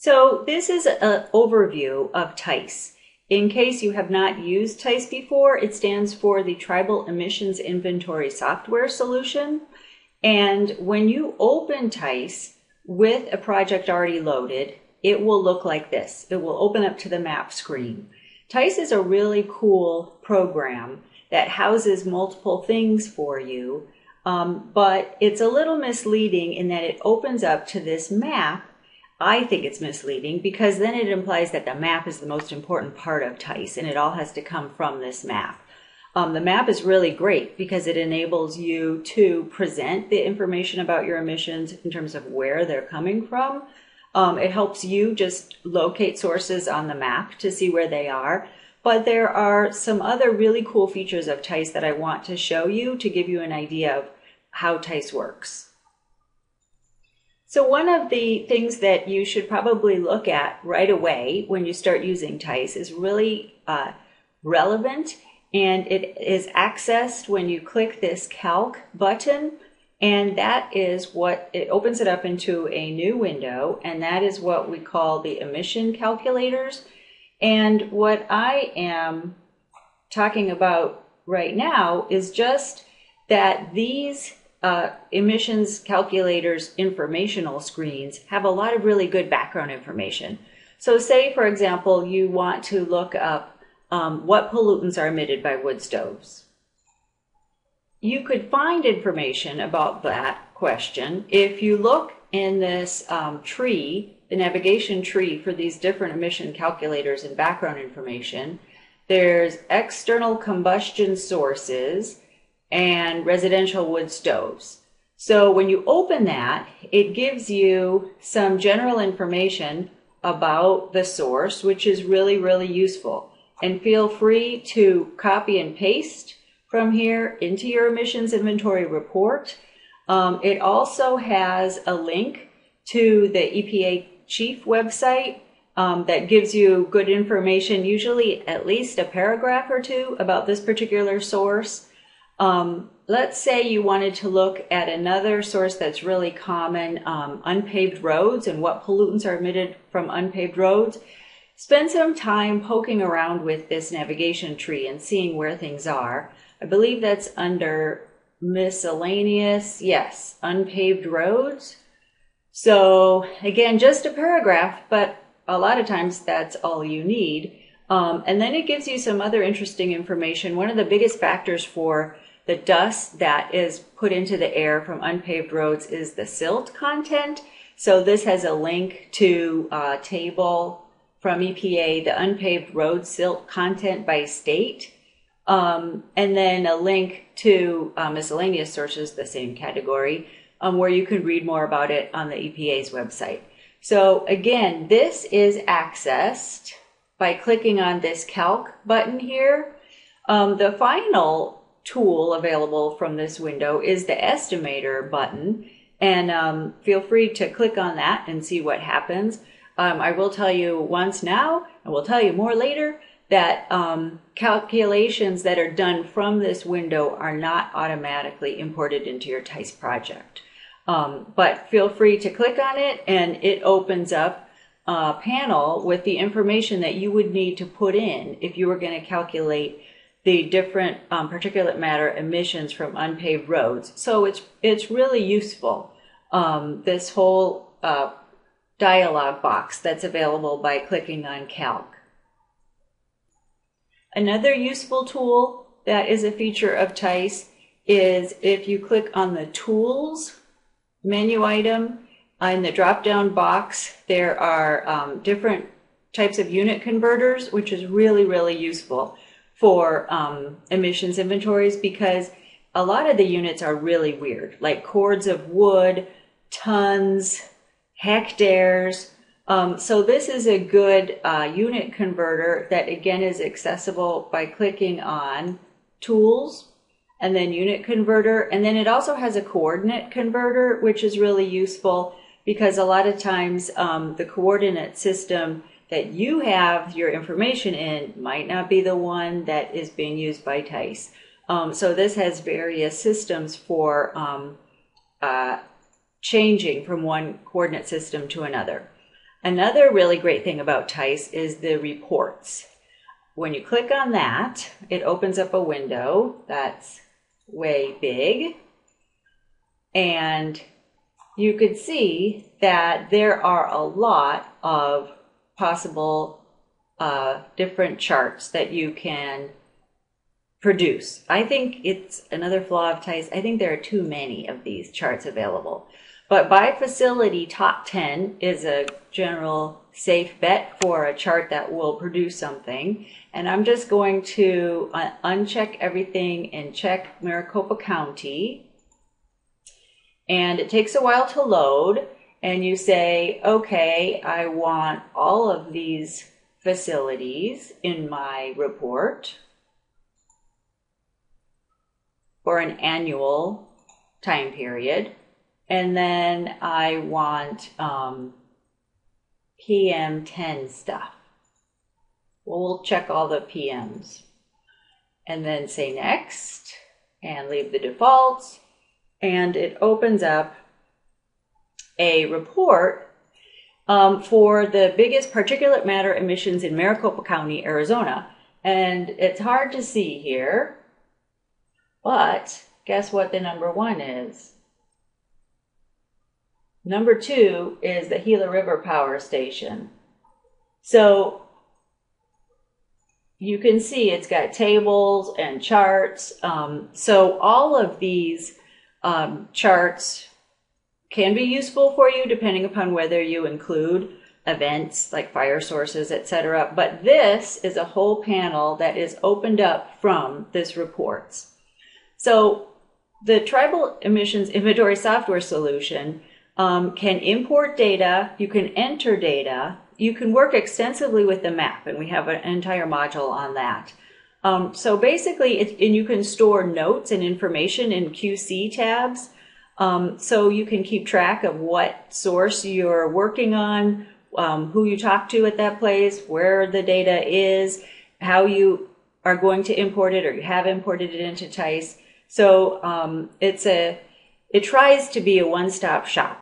So this is an overview of TEISS. In case you have not used TEISS before, it stands for the Tribal Emissions Inventory Software Solution. And when you open TEISS with a project already loaded, it will look like this. It will open up to the map screen. TEISS is a really cool program that houses multiple things for you, but it's a little misleading in that it opens up to this map. I think it's misleading because then it implies that the map is the most important part of TEISS and it all has to come from this map. The map is really great because it enables you to present the information about your emissions in terms of where they're coming from. It helps you just locate sources on the map to see where they are. But there are some other really cool features of TEISS that I want to show you to give you an idea of how TEISS works. So one of the things that you should probably look at right away when you start using TEISS is really relevant, and it is accessed when you click this Calc button, and that is what it opens it up into a new window, and that is what we call the Emission Calculators. And what I am talking about right now is just that these emissions calculators informational screens have a lot of really good background information. So say, for example, you want to look up what pollutants are emitted by wood stoves. You could find information about that question if you look in this tree, the navigation tree for these different emission calculators and background information. There's external combustion sources and residential wood stoves. So when you open that, it gives you some general information about the source, which is really, really useful. And feel free to copy and paste from here into your emissions inventory report. It also has a link to the EPA chief website that gives you good information, usually at least a paragraph or two about this particular source. Let's say you wanted to look at another source that's really common, unpaved roads and what pollutants are emitted from unpaved roads. Spend some time poking around with this navigation tree and seeing where things are. I believe that's under miscellaneous, yes, unpaved roads. So again, just a paragraph, but a lot of times that's all you need. And then it gives you some other interesting information. One of the biggest factors for the dust that is put into the air from unpaved roads is the silt content. So this has a link to a table from EPA, the unpaved road silt content by state, and then a link to miscellaneous sources, the same category, where you can read more about it on the EPA's website. So again, this is accessed by clicking on this Calc button here. The final tool available from this window is the Estimator button, and feel free to click on that and see what happens. I will tell you once now, and we'll tell you more later, that calculations that are done from this window are not automatically imported into your TEISS project. But feel free to click on it, and it opens up a panel with the information that you would need to put in if you were going to calculate the different particulate matter emissions from unpaved roads. So it's really useful, this whole dialog box that's available by clicking on Calc. Another useful tool that is a feature of TEISS is if you click on the Tools menu item in the drop-down box, there are different types of unit converters, which is really, really useful for emissions inventories because a lot of the units are really weird, like cords of wood, tons, hectares. So this is a good unit converter that again is accessible by clicking on Tools and then Unit Converter. And then it also has a coordinate converter, which is really useful because a lot of times the coordinate system that you have your information in might not be the one that is being used by TEISS. So this has various systems for changing from one coordinate system to another. Another really great thing about TEISS is the reports. When you click on that, it opens up a window that's way big, and you could see that there are a lot of possible different charts that you can produce. I think it's another flaw of TEISS. I think there are too many of these charts available. But by facility, top 10 is a general safe bet for a chart that will produce something. And I'm just going to uncheck everything and check Maricopa County. And it takes a while to load. And you say, okay, I want all of these facilities in my report for an annual time period. And then I want PM 10 stuff. Well, we'll check all the PMs. And then say next and leave the defaults. And it opens up a report for the biggest particulate matter emissions in Maricopa County, Arizona. And it's hard to see here, but guess what the number one is? Number two is the Gila River Power Station. So you can see it's got tables and charts. So all of these charts can be useful for you depending upon whether you include events like fire sources, etc. But this is a whole panel that is opened up from this reports. So the Tribal Emissions Inventory software solution can import data, you can enter data, you can work extensively with the map, and we have an entire module on that. So basically, and you can store notes and information in QC tabs, so you can keep track of what source you're working on, who you talk to at that place, where the data is, how you are going to import it or you have imported it into TEISS. So it tries to be a one-stop shop.